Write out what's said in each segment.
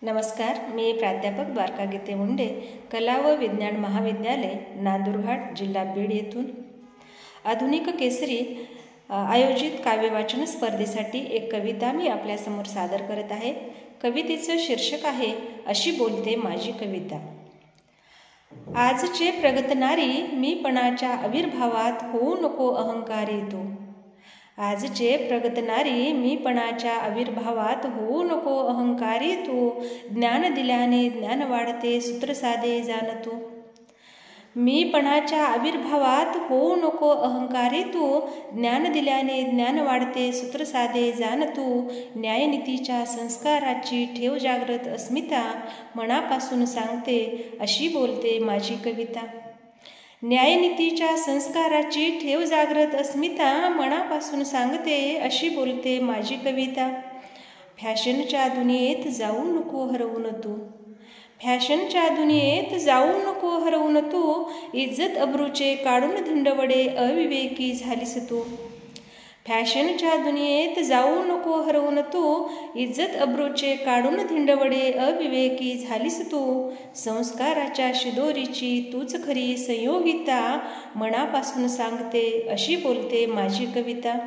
नमस्कार, मी प्राध्यापक द्वारका गीते मुंडे, कला व विज्ञान महाविद्यालय, नांदुरघाट, जिल्हा बीड येथून आधुनिक केसरी आयोजित काव्यवाचन स्पर्धेसाठी एक कविता मी आपल्यासमोर सादर करत आहे। कवितेचं शीर्षक आहे अशी बोलते माझी कविता। आजचे प्रगतनारी मीपणाच्या आविर्भावात होऊ नको अहंकारी तू। आजचे प्रगतनारी मीपणाच्या आविर्भावात होऊ नको अहंकारी तू। ज्ञान दिल्याने ज्ञान वाढते सूत्र साधे जाण तू। मीपणाच्या आविर्भावात होऊ नको अहंकारी तू। ज्ञान दिल्याने ज्ञान वाढते सूत्र साधे जाण तू। न्यायनीतीच्या संस्काराची ठेव जागृत अस्मिता, मनापासून सांगते अशी बोलते माझी कविता। न्यायनीतीच्या संस्काराची ठेव जागृत अस्मिता, मनापासून सांगते अशी बोलते माझी कविता। फॅशनच्या दुनियेत जाऊ नको हरवून तू। फॅशनच्या दुनियेत जाऊ नको हरवून तू। इज्जत अब्रूचे काढून धिंडवडे अविवेकी झालीस तू। फॅशनच्या दुनियेत जाऊ नको हरवून तू। इज्जत अब्रूचे काढून धिंडवडे अविवेकी झालीस तू। संस्काराच्या शिदोरीची तूच खरी संयोगिता, मनापासून सांगते अशी बोलते माझी कविता।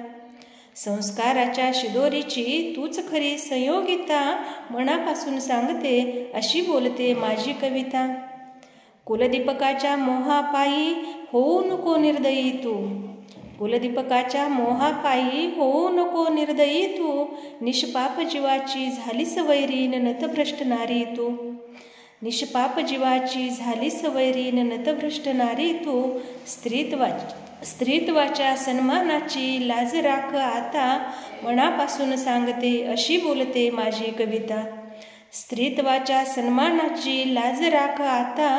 संस्काराच्या शिदोरीची तूच खरी संयोगिता, मनापासून सांगते अशी बोलते माझी कविता। कुलदीपकाच्या मोहापायी होऊ नको निर्दयी तू। कुलदीपकाच्या मोहापायी होऊ नको निर्दयी तू। निष्पाप जीवाची झालीस वैरीण नतभ्रष्ट नारी तू। निष्पाप जीवाची झालीस वैरीण नतभ्रष्ट नारी तू। स्त्रीत्वाच्या सन्मानाची लाज राख आता, मनापासून सांगते अशी बोलते माझी कविता। स्त्रीत्वाच्या सन्मानाची लाज राख आता,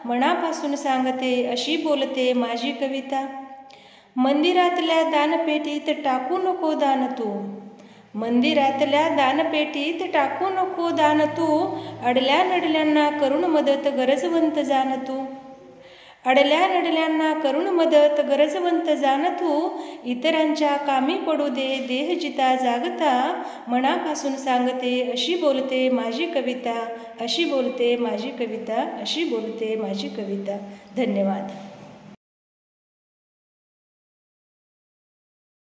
मनापासून सांगते अशी बोलते माझी कविता। मंदिरातल्या दानपेटीत टाकू नको दान तू। मंदिरातल्या दानपेटीत टाकू नको दान तू। अडल्या नडल्यांना करून मदत गरजवंत जाण तू। अडल्या नडल्यांना करून मदत गरजवंत जाण तू। इतरांच्या कामी पडू दे देह जिता जागता, मनापासून सांगते अशी बोलते माझी कविता। अशी बोलते माझी कविता, अशी बोलते माझी कविता। धन्यवाद।